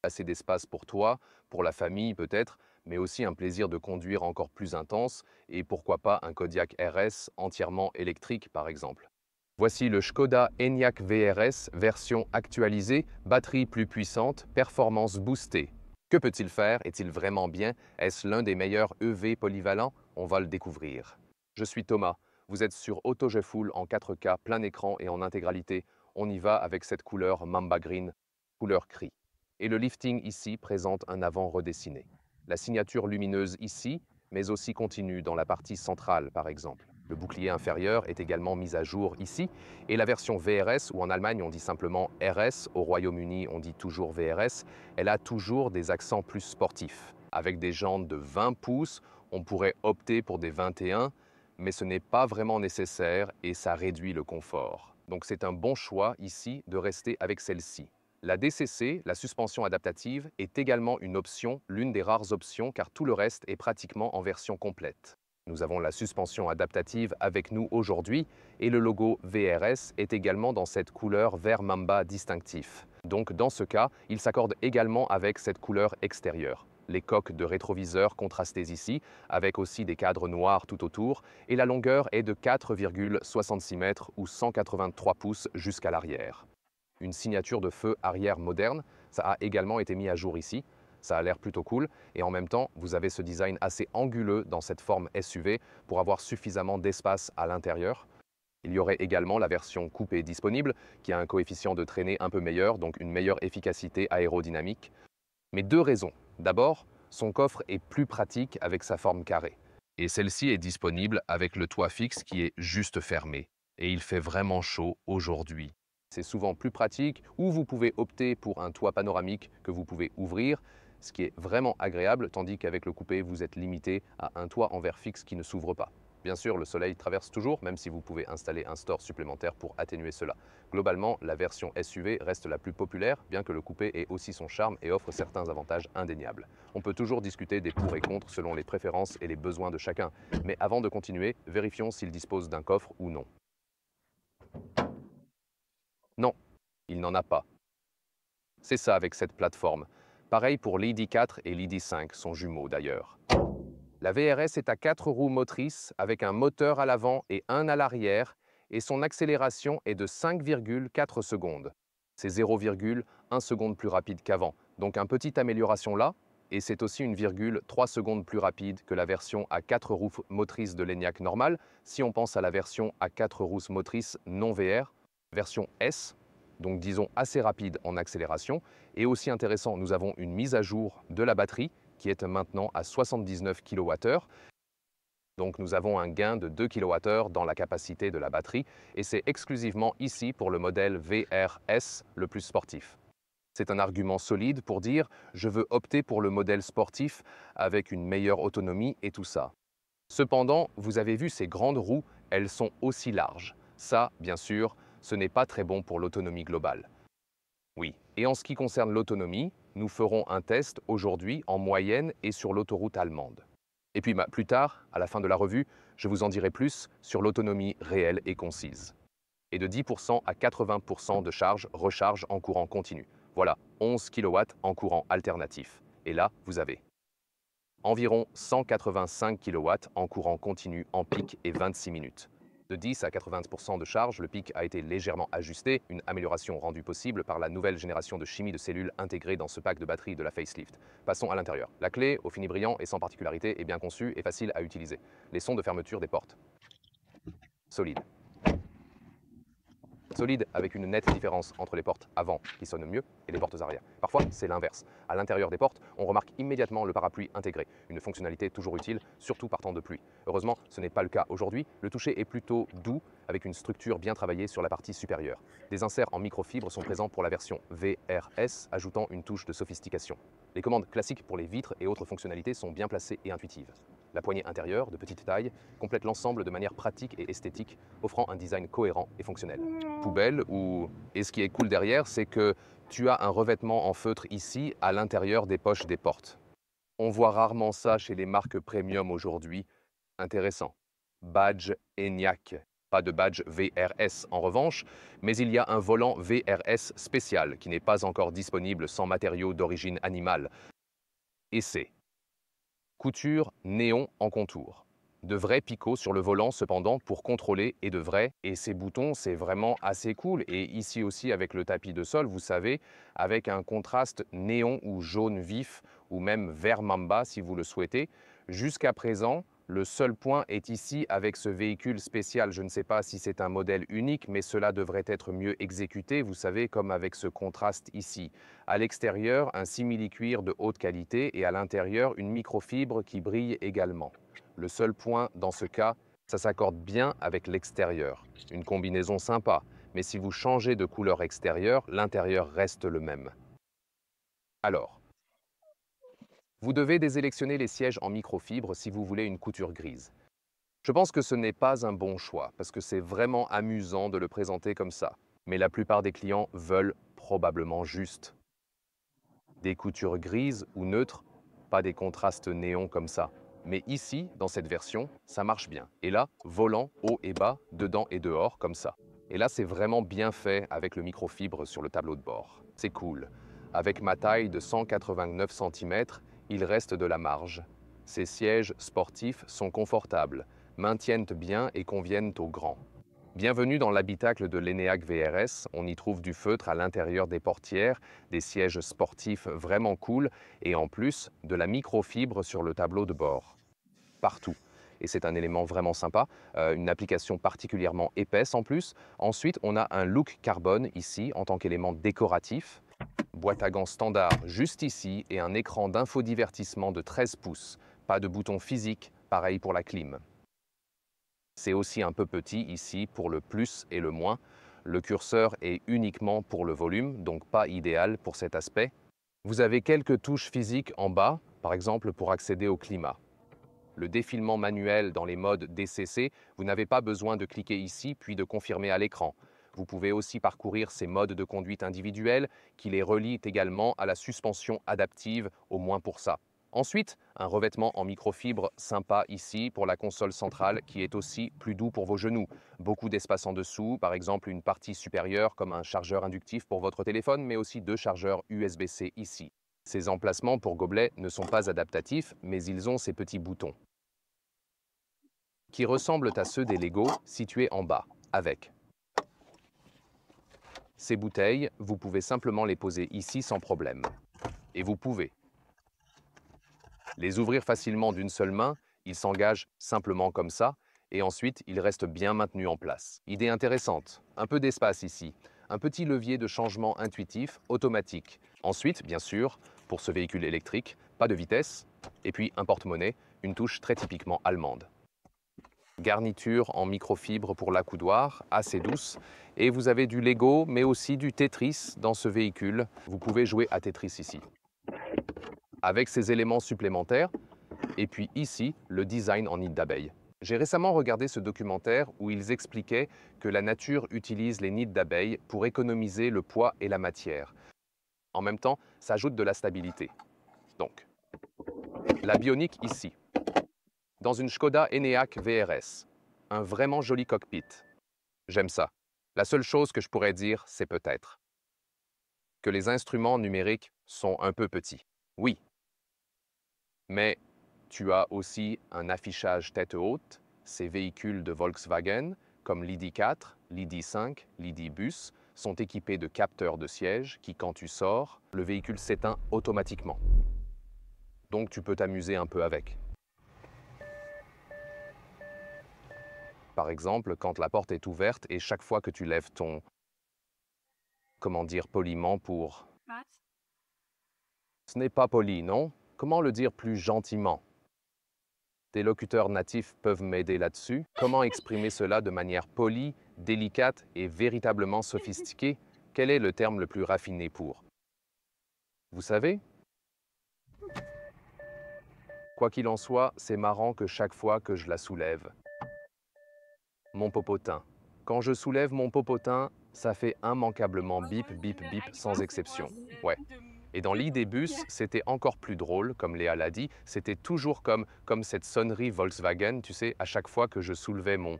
Assez d'espace pour toi, pour la famille peut-être, mais aussi un plaisir de conduire encore plus intense et pourquoi pas un Kodiaq RS entièrement électrique par exemple. Voici le Škoda Enyaq VRS version actualisée, batterie plus puissante, performance boostée. Que peut-il faire? Est-il vraiment bien? Est-ce l'un des meilleurs EV polyvalents? On va le découvrir. Je suis Thomas, vous êtes sur AutoJetFull en 4K, plein écran et en intégralité. On y va avec cette couleur Mamba Green, couleur cri. Et le lifting ici présente un avant redessiné. La signature lumineuse ici, mais aussi continue dans la partie centrale par exemple. Le bouclier inférieur est également mis à jour ici, et la version VRS, ou en Allemagne on dit simplement RS, au Royaume-Uni on dit toujours VRS, elle a toujours des accents plus sportifs. Avec des jantes de 20 pouces, on pourrait opter pour des 21, mais ce n'est pas vraiment nécessaire et ça réduit le confort. Donc c'est un bon choix ici de rester avec celle-ci. La DCC, la suspension adaptative, est également une option, l'une des rares options car tout le reste est pratiquement en version complète. Nous avons la suspension adaptative avec nous aujourd'hui et le logo VRS est également dans cette couleur vert mamba distinctif. Donc dans ce cas, il s'accorde également avec cette couleur extérieure. Les coques de rétroviseur contrastées ici, avec aussi des cadres noirs tout autour, et la longueur est de 4,66 mètres ou 183 pouces jusqu'à l'arrière. Une signature de feu arrière moderne, ça a également été mis à jour ici. Ça a l'air plutôt cool et en même temps, vous avez ce design assez anguleux dans cette forme SUV pour avoir suffisamment d'espace à l'intérieur. Il y aurait également la version coupée disponible qui a un coefficient de traînée un peu meilleur, donc une meilleure efficacité aérodynamique. Mais deux raisons. D'abord, son coffre est plus pratique avec sa forme carrée. Et celle-ci est disponible avec le toit fixe qui est juste fermé. Et il fait vraiment chaud aujourd'hui. C'est souvent plus pratique ou vous pouvez opter pour un toit panoramique que vous pouvez ouvrir, ce qui est vraiment agréable, tandis qu'avec le coupé, vous êtes limité à un toit en verre fixe qui ne s'ouvre pas. Bien sûr, le soleil traverse toujours, même si vous pouvez installer un store supplémentaire pour atténuer cela. Globalement, la version SUV reste la plus populaire, bien que le coupé ait aussi son charme et offre certains avantages indéniables. On peut toujours discuter des pour et contre selon les préférences et les besoins de chacun, mais avant de continuer, vérifions s'il dispose d'un coffre ou non. Non, il n'en a pas. C'est ça avec cette plateforme. Pareil pour l'ID4 et l'ID5, sont jumeaux d'ailleurs. La VRS est à 4 roues motrices avec un moteur à l'avant et un à l'arrière et son accélération est de 5,4 secondes. C'est 0,1 seconde plus rapide qu'avant, donc une petite amélioration là, et c'est aussi 1,3 secondes plus rapide que la version à 4 roues motrices de l'Enyaq normal si on pense à la version à 4 roues motrices non VR, version S, donc disons assez rapide en accélération. Et aussi intéressant, nous avons une mise à jour de la batterie qui est maintenant à 79 kWh. Donc nous avons un gain de 2 kWh dans la capacité de la batterie et c'est exclusivement ici pour le modèle VRS le plus sportif. C'est un argument solide pour dire je veux opter pour le modèle sportif avec une meilleure autonomie et tout ça. Cependant, vous avez vu ces grandes roues, elles sont aussi larges. Ça, bien sûr, ce n'est pas très bon pour l'autonomie globale. Oui, et en ce qui concerne l'autonomie, nous ferons un test aujourd'hui en moyenne et sur l'autoroute allemande. Et puis plus tard, à la fin de la revue, je vous en dirai plus sur l'autonomie réelle et concise. Et de 10% à 80% de recharge en courant continu. Voilà, 11 kW en courant alternatif. Et là, vous avez environ 185 kW en courant continu en pic et 26 minutes. De 10 à 80% de charge, le pic a été légèrement ajusté, une amélioration rendue possible par la nouvelle génération de chimie de cellules intégrée dans ce pack de batterie de la facelift. Passons à l'intérieur. La clé, au fini brillant et sans particularité, est bien conçue et facile à utiliser. Les sons de fermeture des portes. Solide. Solide avec une nette différence entre les portes avant qui sonnent mieux et les portes arrière. Parfois, c'est l'inverse. À l'intérieur des portes, on remarque immédiatement le parapluie intégré, une fonctionnalité toujours utile, surtout par temps de pluie. Heureusement, ce n'est pas le cas aujourd'hui. Le toucher est plutôt doux, avec une structure bien travaillée sur la partie supérieure. Des inserts en microfibre sont présents pour la version VRS, ajoutant une touche de sophistication. Les commandes classiques pour les vitres et autres fonctionnalités sont bien placées et intuitives. La poignée intérieure, de petite taille, complète l'ensemble de manière pratique et esthétique, offrant un design cohérent et fonctionnel. Poubelle ou... Et ce qui est cool derrière, c'est que tu as un revêtement en feutre ici, à l'intérieur des poches des portes. On voit rarement ça chez les marques premium aujourd'hui. Intéressant. Badge Enyaq. Pas de badge VRS en revanche, mais il y a un volant VRS spécial qui n'est pas encore disponible sans matériaux d'origine animale. Et c'est couture néon en contour. De vrais picots sur le volant cependant pour contrôler et de vrais. Et ces boutons, c'est vraiment assez cool. Et ici aussi avec le tapis de sol, vous savez, avec un contraste néon ou jaune vif ou même vert mamba si vous le souhaitez. Jusqu'à présent, le seul point est ici avec ce véhicule spécial. Je ne sais pas si c'est un modèle unique, mais cela devrait être mieux exécuté, vous savez, comme avec ce contraste ici. À l'extérieur, un simili-cuir de haute qualité et à l'intérieur, une microfibre qui brille également. Le seul point dans ce cas, ça s'accorde bien avec l'extérieur. Une combinaison sympa, mais si vous changez de couleur extérieure, l'intérieur reste le même. Alors, vous devez désélectionner les sièges en microfibre si vous voulez une couture grise. Je pense que ce n'est pas un bon choix, parce que c'est vraiment amusant de le présenter comme ça. Mais la plupart des clients veulent probablement juste des coutures grises ou neutres, pas des contrastes néons comme ça. Mais ici, dans cette version, ça marche bien. Et là, volant, haut et bas, dedans et dehors, comme ça. Et là, c'est vraiment bien fait avec le microfibre sur le tableau de bord. C'est cool. Avec ma taille de 189 cm, il reste de la marge. Ces sièges sportifs sont confortables, maintiennent bien et conviennent aux grands. Bienvenue dans l'habitacle de l'Enyaq VRS. On y trouve du feutre à l'intérieur des portières, des sièges sportifs vraiment cool et en plus de la microfibre sur le tableau de bord. Partout. Et c'est un élément vraiment sympa, une application particulièrement épaisse en plus. Ensuite, on a un look carbone ici en tant qu'élément décoratif. Boîte à gants standard juste ici et un écran d'infodivertissement de 13 pouces. Pas de bouton physique, pareil pour la clim. C'est aussi un peu petit ici pour le plus et le moins. Le curseur est uniquement pour le volume, donc pas idéal pour cet aspect. Vous avez quelques touches physiques en bas, par exemple pour accéder au climat. Le défilement manuel dans les modes DCC, vous n'avez pas besoin de cliquer ici puis de confirmer à l'écran. Vous pouvez aussi parcourir ces modes de conduite individuels qui les relient également à la suspension adaptive, au moins pour ça. Ensuite, un revêtement en microfibre sympa ici pour la console centrale qui est aussi plus doux pour vos genoux. Beaucoup d'espace en dessous, par exemple une partie supérieure comme un chargeur inductif pour votre téléphone, mais aussi deux chargeurs USB-C ici. Ces emplacements pour gobelets ne sont pas adaptatifs, mais ils ont ces petits boutons qui ressemblent à ceux des Lego situés en bas, avec. Ces bouteilles, vous pouvez simplement les poser ici sans problème. Et vous pouvez les ouvrir facilement d'une seule main, ils s'engagent simplement comme ça, et ensuite ils restent bien maintenus en place. Idée intéressante, un peu d'espace ici, un petit levier de changement intuitif, automatique. Ensuite, bien sûr, pour ce véhicule électrique, pas de vitesse, et puis un porte-monnaie, une touche très typiquement allemande. Garniture en microfibre pour l'accoudoir, assez douce, et vous avez du Lego, mais aussi du Tetris dans ce véhicule. Vous pouvez jouer à Tetris ici. Avec ces éléments supplémentaires, et puis ici, le design en nid d'abeille. J'ai récemment regardé ce documentaire où ils expliquaient que la nature utilise les nids d'abeilles pour économiser le poids et la matière. En même temps, ça ajoute de la stabilité. Donc, la bionique ici, dans une Škoda Enyaq VRS. Un vraiment joli cockpit. J'aime ça. La seule chose que je pourrais dire, c'est peut-être que les instruments numériques sont un peu petits. Oui, mais tu as aussi un affichage tête haute. Ces véhicules de Volkswagen, comme l'ID4, l'ID5, l'ID-Bus, sont équipés de capteurs de siège qui, quand tu sors, le véhicule s'éteint automatiquement. Donc tu peux t'amuser un peu avec. Par exemple, quand la porte est ouverte et chaque fois que tu lèves ton, comment dire poliment pour... Ce n'est pas poli, non? Comment le dire plus gentiment? Des locuteurs natifs peuvent m'aider là-dessus. Comment exprimer cela de manière polie, délicate et véritablement sophistiquée? Quel est le terme le plus raffiné pour? Vous savez? Quoi qu'il en soit, c'est marrant que chaque fois que je la soulève. Mon popotin. Quand je soulève mon popotin, ça fait immanquablement bip, bip, bip, sans exception. Ouais. Et dans l'ID-Bus, c'était encore plus drôle, comme Léa l'a dit, c'était toujours comme cette sonnerie Volkswagen, tu sais, à chaque fois que je soulevais mon...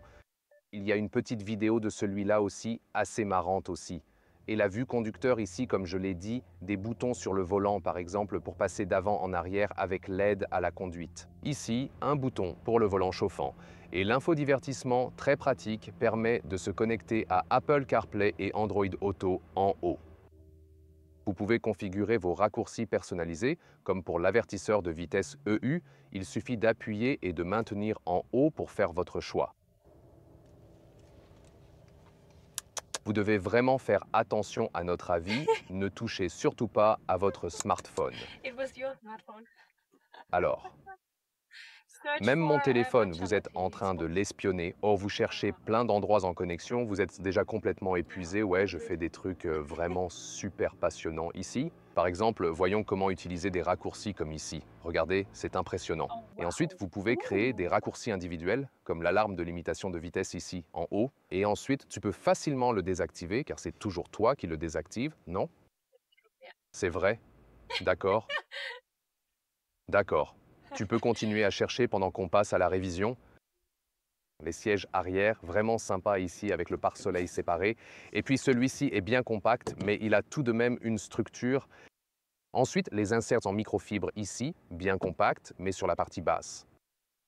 Il y a une petite vidéo de celui-là aussi, assez marrante aussi. Et la vue conducteur ici, comme je l'ai dit, des boutons sur le volant par exemple pour passer d'avant en arrière avec l'aide à la conduite. Ici, un bouton pour le volant chauffant. Et l'infodivertissement, très pratique, permet de se connecter à Apple CarPlay et Android Auto en haut. Vous pouvez configurer vos raccourcis personnalisés, comme pour l'avertisseur de vitesse EU, il suffit d'appuyer et de maintenir en haut pour faire votre choix. Vous devez vraiment faire attention à notre avis, ne touchez surtout pas à votre smartphone. It was your smartphone. Alors, Search même mon for téléphone, vous Coachella êtes en train de TV. l'espionner. Oh, vous cherchez plein d'endroits en connexion, vous êtes déjà complètement épuisé. Ouais, je fais des trucs vraiment super passionnants ici. Par exemple, voyons comment utiliser des raccourcis comme ici. Regardez, c'est impressionnant. Oh, Et ensuite, vous pouvez créer des raccourcis individuels, comme l'alarme de limitation de vitesse ici, en haut. Et ensuite, tu peux facilement le désactiver, car c'est toujours toi qui le désactive, non? C'est vrai? D'accord. D'accord. Tu peux continuer à chercher pendant qu'on passe à la révision. Les sièges arrière, vraiment sympa ici avec le pare-soleil séparé. Et puis celui-ci est bien compact, mais il a tout de même une structure. Ensuite, les inserts en microfibre ici, bien compact, mais sur la partie basse.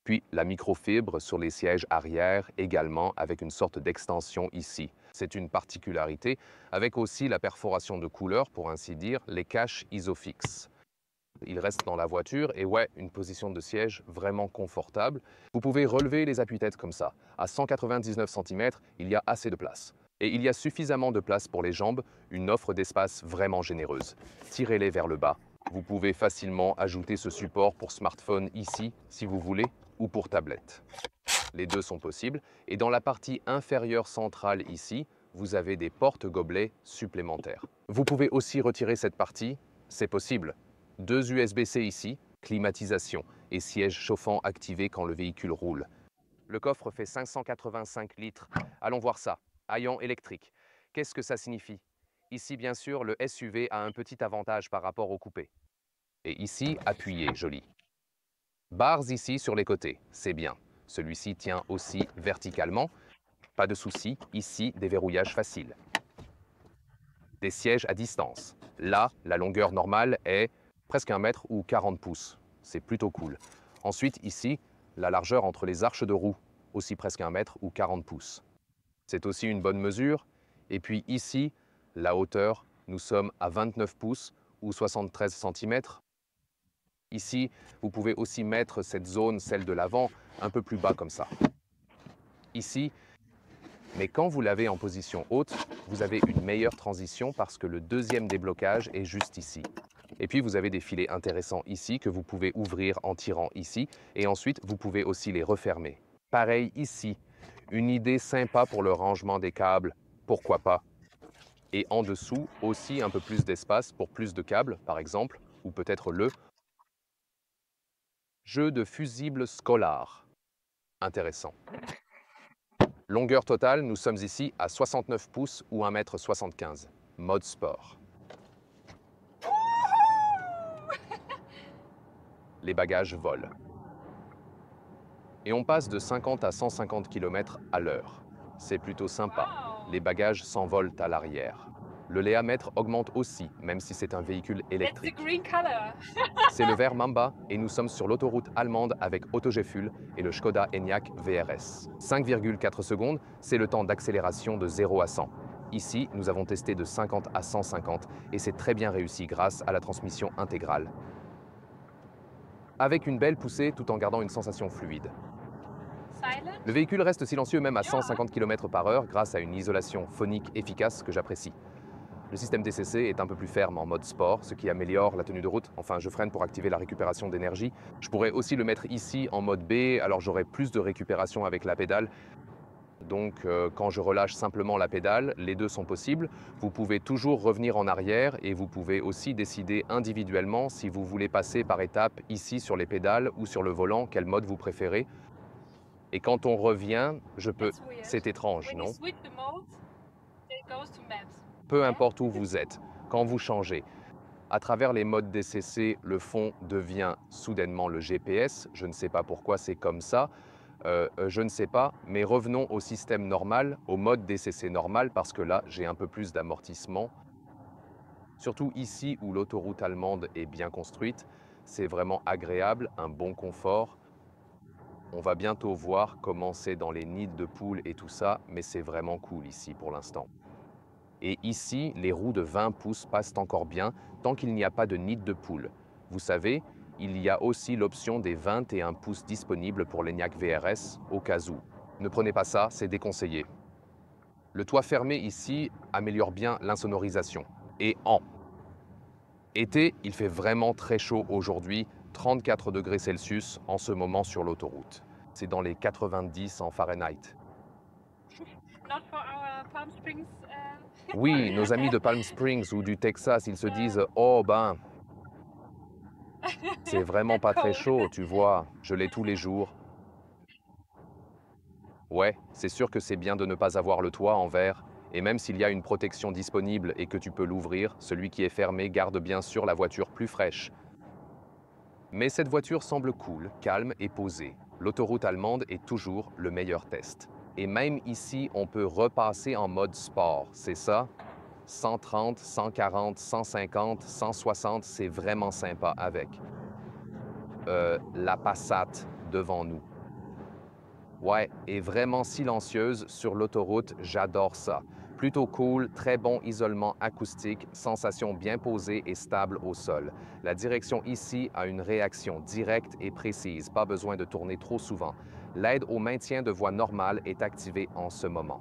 Puis la microfibre sur les sièges arrière également avec une sorte d'extension ici. C'est une particularité, avec aussi la perforation de couleur, pour ainsi dire, les caches Isofix. Il reste dans la voiture et ouais, une position de siège vraiment confortable. Vous pouvez relever les appuis-têtes comme ça. À 199 cm, il y a assez de place. Et il y a suffisamment de place pour les jambes, une offre d'espace vraiment généreuse. Tirez-les vers le bas. Vous pouvez facilement ajouter ce support pour smartphone ici, si vous voulez, ou pour tablette. Les deux sont possibles. Et dans la partie inférieure centrale ici, vous avez des porte-gobelets supplémentaires. Vous pouvez aussi retirer cette partie, c'est possible. Deux USB-C ici, climatisation et siège chauffant activé quand le véhicule roule. Le coffre fait 585 litres. Allons voir ça. Haillant électrique. Qu'est-ce que ça signifie? Ici, bien sûr, le SUV a un petit avantage par rapport au coupé. Et ici, appuyez, joli. Barres ici sur les côtés, c'est bien. Celui-ci tient aussi verticalement. Pas de souci, ici, déverrouillage facile. Des sièges à distance. Là, la longueur normale est presque 1 mètre ou 40 pouces. C'est plutôt cool. Ensuite, ici, la largeur entre les arches de roue, aussi presque 1 mètre ou 40 pouces. C'est aussi une bonne mesure. Et puis ici, la hauteur, nous sommes à 29 pouces ou 73 cm. Ici, vous pouvez aussi mettre cette zone, celle de l'avant, un peu plus bas comme ça. Ici, mais quand vous l'avez en position haute, vous avez une meilleure transition parce que le deuxième déblocage est juste ici. Et puis vous avez des filets intéressants ici que vous pouvez ouvrir en tirant ici et ensuite vous pouvez aussi les refermer. Pareil ici, une idée sympa pour le rangement des câbles, pourquoi pas. Et en dessous aussi un peu plus d'espace pour plus de câbles par exemple, ou peut-être le jeu de fusibles scolaires. Intéressant. Longueur totale, nous sommes ici à 69 pouces ou 1,75 m. Mode sport. Les bagages volent. Et on passe de 50 à 150 km à l'heure. C'est plutôt sympa. Les bagages s'envolent à l'arrière. Le léamètre augmente aussi, même si c'est un véhicule That's the électrique. green color. C'est le vert Mamba et nous sommes sur l'autoroute allemande avec Autogeful et le Škoda Enyaq VRS. 5,4 secondes, c'est le temps d'accélération de 0 à 100. Ici, nous avons testé de 50 à 150 et c'est très bien réussi grâce à la transmission intégrale. Avec une belle poussée tout en gardant une sensation fluide. Silent. Le véhicule reste silencieux même à 150 km/h grâce à une isolation phonique efficace que j'apprécie. Le système DCC est un peu plus ferme en mode sport, ce qui améliore la tenue de route. Enfin, je freine pour activer la récupération d'énergie. Je pourrais aussi le mettre ici en mode B, alors j'aurai plus de récupération avec la pédale. Donc, quand je relâche simplement la pédale, les deux sont possibles. Vous pouvez toujours revenir en arrière et vous pouvez aussi décider individuellement si vous voulez passer par étapes ici sur les pédales ou sur le volant, quel mode vous préférez. Et quand on revient, je peux... That's weird. C'est étrange, When you non? switch the mode, it goes to maps. Peu importe où vous êtes, quand vous changez, à travers les modes DCC, le fond devient soudainement le GPS. Je ne sais pas pourquoi c'est comme ça. Je ne sais pas, mais revenons au système normal, au mode DCC normal, parce que là, j'ai un peu plus d'amortissement. Surtout ici où l'autoroute allemande est bien construite, c'est vraiment agréable, un bon confort. On va bientôt voir comment c'est dans les nids de poules et tout ça, mais c'est vraiment cool ici pour l'instant. Et ici, les roues de 20 pouces passent encore bien tant qu'il n'y a pas de nid de poules. Vous savez, il y a aussi l'option des 21 pouces disponibles pour l'ENIAC VRS au cas où. Ne prenez pas ça, c'est déconseillé. Le toit fermé ici améliore bien l'insonorisation. Et en été, il fait vraiment très chaud aujourd'hui, 34 degrés Celsius en ce moment sur l'autoroute. C'est dans les 90 en Fahrenheit. Not for our Palm Springs. Oui, nos amis de Palm Springs ou du Texas, ils se disent « Oh ben, c'est vraiment pas très Cold. chaud, tu vois, je l'ai tous les jours. » Ouais, c'est sûr que c'est bien de ne pas avoir le toit en verre, et même s'il y a une protection disponible et que tu peux l'ouvrir, celui qui est fermé garde bien sûr la voiture plus fraîche. Mais cette voiture semble cool, calme et posée. L'autoroute allemande est toujours le meilleur test. Et même ici, on peut repasser en mode sport, c'est ça? 130, 140, 150, 160, c'est vraiment sympa avec. La Passat devant nous. Ouais, et vraiment silencieuse sur l'autoroute, j'adore ça. Plutôt cool, très bon isolement acoustique, sensation bien posée et stable au sol. La direction ici a une réaction directe et précise, pas besoin de tourner trop souvent. L'aide au maintien de voie normale est activée en ce moment.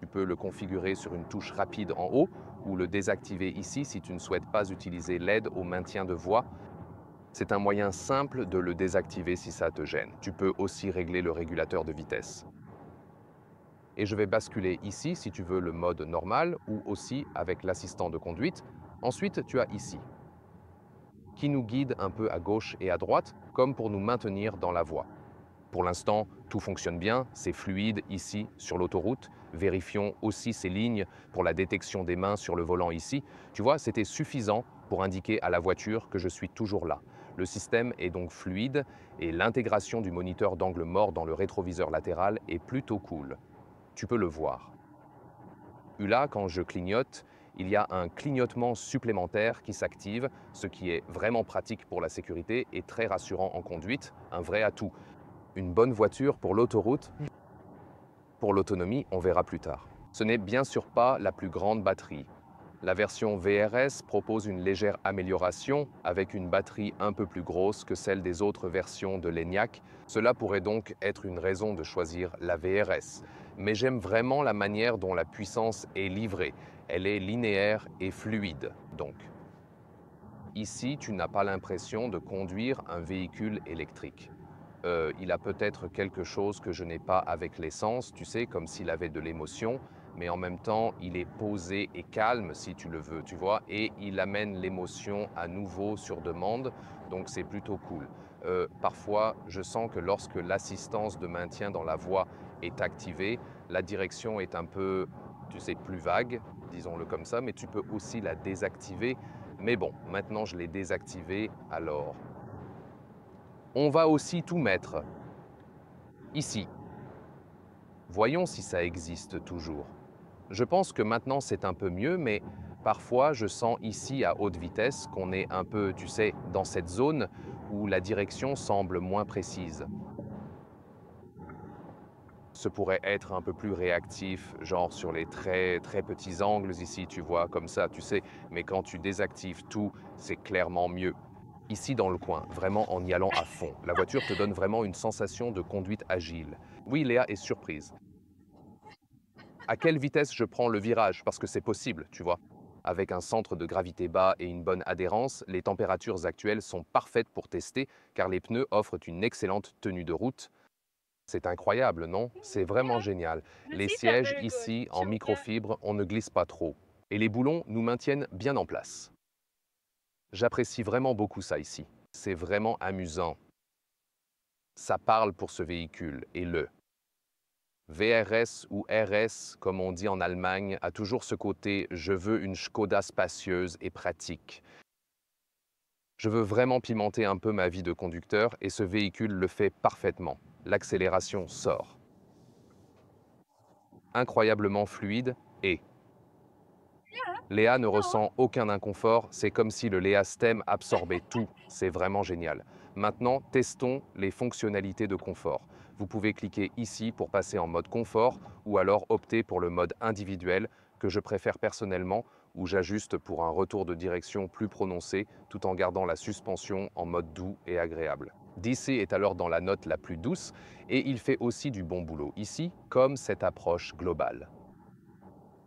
Tu peux le configurer sur une touche rapide en haut ou le désactiver ici si tu ne souhaites pas utiliser l'aide au maintien de voie. C'est un moyen simple de le désactiver si ça te gêne. Tu peux aussi régler le régulateur de vitesse. Et je vais basculer ici si tu veux le mode normal ou aussi avec l'assistant de conduite. Ensuite, tu as ici, qui nous guide un peu à gauche et à droite, comme pour nous maintenir dans la voie. Pour l'instant, tout fonctionne bien, c'est fluide ici sur l'autoroute. Vérifions aussi ces lignes pour la détection des mains sur le volant ici. Tu vois, c'était suffisant pour indiquer à la voiture que je suis toujours là. Le système est donc fluide et l'intégration du moniteur d'angle mort dans le rétroviseur latéral est plutôt cool. Tu peux le voir. Là, quand je clignote, il y a un clignotement supplémentaire qui s'active, ce qui est vraiment pratique pour la sécurité et très rassurant en conduite, un vrai atout. Une bonne voiture pour l'autoroute. Pour l'autonomie, on verra plus tard. Ce n'est bien sûr pas la plus grande batterie. La version VRS propose une légère amélioration avec une batterie un peu plus grosse que celle des autres versions de l'ENIAC. Cela pourrait donc être une raison de choisir la VRS. Mais j'aime vraiment la manière dont la puissance est livrée. Elle est linéaire et fluide, donc. Ici, tu n'as pas l'impression de conduire un véhicule électrique. Il a peut-être quelque chose que je n'ai pas avec l'essence, tu sais, comme s'il avait de l'émotion, mais en même temps, il est posé et calme si tu le veux, tu vois, et il amène l'émotion à nouveau sur demande, donc c'est plutôt cool. Parfois, je sens que lorsque l'assistance de maintien dans la voie est activée, la direction est un peu, tu sais, plus vague, disons-le comme ça, mais tu peux aussi la désactiver. Mais bon, maintenant je l'ai désactivée, alors on va aussi tout mettre ici. Voyons si ça existe toujours. Je pense que maintenant c'est un peu mieux, mais parfois je sens ici à haute vitesse qu'on est un peu, tu sais, dans cette zone où la direction semble moins précise. Ce pourrait être un peu plus réactif, genre sur les très très petits angles ici, tu vois, comme ça, tu sais, mais quand tu désactives tout, c'est clairement mieux. Ici dans le coin, vraiment en y allant à fond. La voiture te donne vraiment une sensation de conduite agile. Oui, Léa est surprise. À quelle vitesse je prends le virage? Parce que c'est possible, tu vois. Avec un centre de gravité bas et une bonne adhérence, les températures actuelles sont parfaites pour tester car les pneus offrent une excellente tenue de route. C'est incroyable, non? C'est vraiment Yeah, génial. the Les seats are sièges very good ici en too. Yeah. microfibre, on ne glisse pas trop. Et les boulons nous maintiennent bien en place. J'apprécie vraiment beaucoup ça ici. C'est vraiment amusant. Ça parle pour ce véhicule et le VRS ou RS, comme on dit en Allemagne, a toujours ce côté « je veux une Škoda spacieuse et pratique ». Je veux vraiment pimenter un peu ma vie de conducteur et ce véhicule le fait parfaitement. l'accélération sort. Incroyablement fluide et Léa ne ressent aucun inconfort, c'est comme si le Léa Stem absorbait tout, c'est vraiment génial. Maintenant, testons les fonctionnalités de confort. Vous pouvez cliquer ici pour passer en mode confort ou alors opter pour le mode individuel que je préfère personnellement où j'ajuste pour un retour de direction plus prononcé tout en gardant la suspension en mode doux et agréable. DC est alors dans la note la plus douce et il fait aussi du bon boulot ici comme cette approche globale.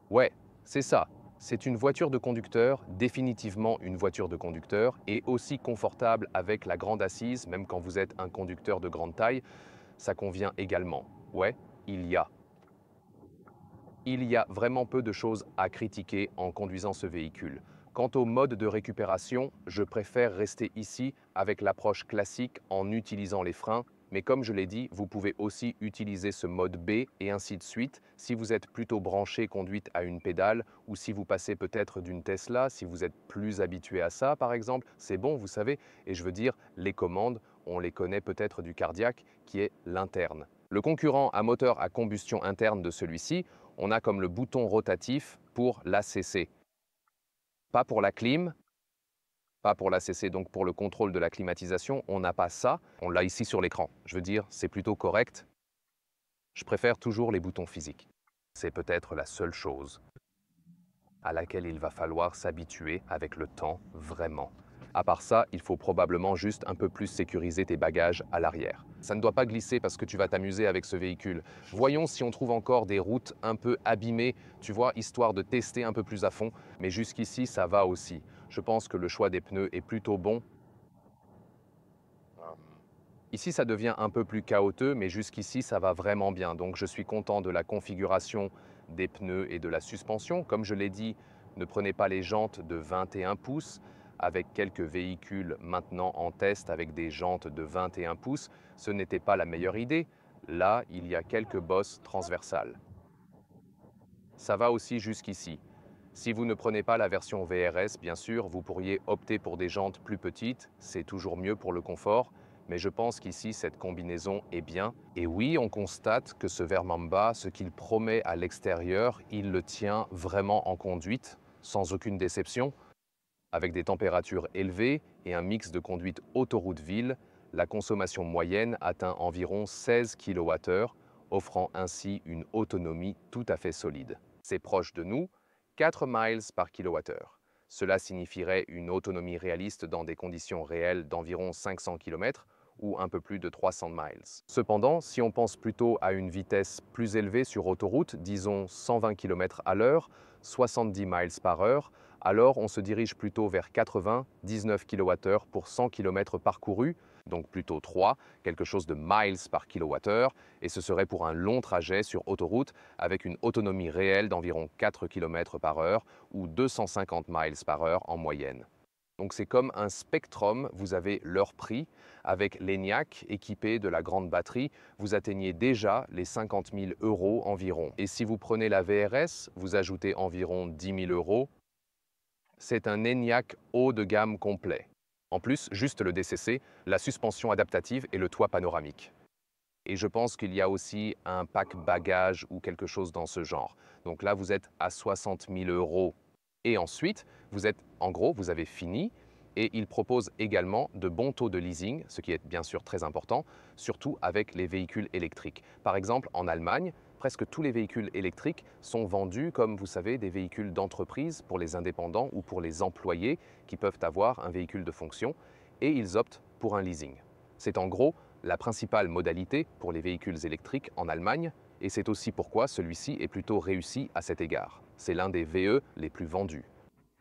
Ouais, c'est ça. C'est une voiture de conducteur, définitivement une voiture de conducteur, et aussi confortable avec la grande assise, même quand vous êtes un conducteur de grande taille, ça convient également. Ouais, il y a. Il y a vraiment peu de choses à critiquer en conduisant ce véhicule. Quant au mode de récupération, je préfère rester ici avec l'approche classique en utilisant les freins, mais comme je l'ai dit, vous pouvez aussi utiliser ce mode B et ainsi de suite si vous êtes plutôt branché conduite à une pédale ou si vous passez peut-être d'une Tesla, si vous êtes plus habitué à ça par exemple, c'est bon, vous savez, et je veux dire, les commandes, on les connaît peut-être du cardiaque qui est l'interne. Le concurrent à moteur à combustion interne de celui-ci, on a comme le bouton rotatif pour l'ACC. Pas pour la clim, pas pour l'ACC, donc pour le contrôle de la climatisation, on n'a pas ça. On l'a ici sur l'écran. Je veux dire, c'est plutôt correct. Je préfère toujours les boutons physiques. C'est peut-être la seule chose à laquelle il va falloir s'habituer avec le temps, vraiment. À part ça, il faut probablement juste un peu plus sécuriser tes bagages à l'arrière. Ça ne doit pas glisser parce que tu vas t'amuser avec ce véhicule. Voyons si on trouve encore des routes un peu abîmées, tu vois, histoire de tester un peu plus à fond. Mais jusqu'ici, ça va aussi. Je pense que le choix des pneus est plutôt bon. Ici, ça devient un peu plus chaotique, mais jusqu'ici, ça va vraiment bien. Donc, je suis content de la configuration des pneus et de la suspension. Comme je l'ai dit, ne prenez pas les jantes de 21 pouces. Avec quelques véhicules maintenant en test avec des jantes de 21 pouces, ce n'était pas la meilleure idée. Là, il y a quelques bosses transversales. Ça va aussi jusqu'ici. Si vous ne prenez pas la version VRS, bien sûr, vous pourriez opter pour des jantes plus petites, c'est toujours mieux pour le confort, mais je pense qu'ici, cette combinaison est bien. Et oui, on constate que ce Vermamba, ce qu'il promet à l'extérieur, il le tient vraiment en conduite, sans aucune déception. Avec des températures élevées et un mix de conduite autoroute-ville, la consommation moyenne atteint environ 16 kWh, offrant ainsi une autonomie tout à fait solide. C'est proche de nous, 4 miles par kilowattheure. Cela signifierait une autonomie réaliste dans des conditions réelles d'environ 500 km ou un peu plus de 300 miles. Cependant, si on pense plutôt à une vitesse plus élevée sur autoroute, disons 120 km à l'heure, 70 miles par heure, alors on se dirige plutôt vers 99 kWh pour 100 km parcourus, donc plutôt 3, quelque chose de miles par kilowattheure, et ce serait pour un long trajet sur autoroute avec une autonomie réelle d'environ 4 km par heure ou 250 miles par heure en moyenne. Donc c'est comme un Spectrum, vous avez leur prix. Avec l'ENIAC équipé de la grande batterie, vous atteignez déjà les 50 000 € environ. Et si vous prenez la VRS, vous ajoutez environ 10 000 €. C'est un ENIAC haut de gamme complet. En plus, juste le DCC, la suspension adaptative et le toit panoramique. Et je pense qu'il y a aussi un pack bagage ou quelque chose dans ce genre. Donc là, vous êtes à 60 000 €. Et ensuite, vous êtes, en gros, vous avez fini et il propose également de bons taux de leasing, ce qui est bien sûr très important, surtout avec les véhicules électriques. Par exemple, en Allemagne, presque tous les véhicules électriques sont vendus comme, vous savez, des véhicules d'entreprise pour les indépendants ou pour les employés qui peuvent avoir un véhicule de fonction et ils optent pour un leasing. C'est en gros la principale modalité pour les véhicules électriques en Allemagne et c'est aussi pourquoi celui-ci est plutôt réussi à cet égard. C'est l'un des VE les plus vendus.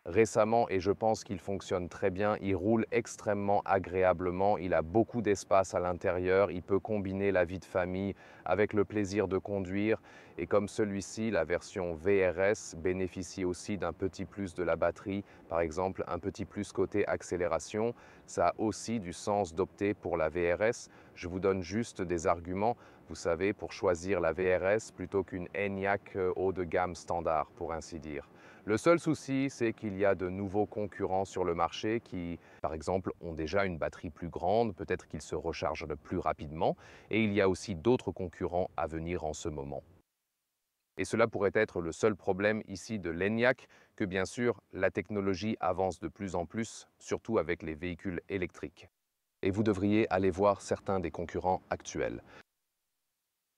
Récemment, et je pense qu'il fonctionne très bien, il roule extrêmement agréablement, il a beaucoup d'espace à l'intérieur, il peut combiner la vie de famille avec le plaisir de conduire et comme celui-ci, la version VRS bénéficie aussi d'un petit plus de la batterie, par exemple un petit plus côté accélération, ça a aussi du sens d'opter pour la VRS. Je vous donne juste des arguments, vous savez, pour choisir la VRS plutôt qu'une ENIAC haut de gamme standard, pour ainsi dire. Le seul souci, c'est qu'il y a de nouveaux concurrents sur le marché qui, par exemple, ont déjà une batterie plus grande, peut-être qu'ils se rechargent plus rapidement, et il y a aussi d'autres concurrents à venir en ce moment. Et cela pourrait être le seul problème ici de l'ENIAC, que bien sûr, la technologie avance de plus en plus, surtout avec les véhicules électriques. Et vous devriez aller voir certains des concurrents actuels.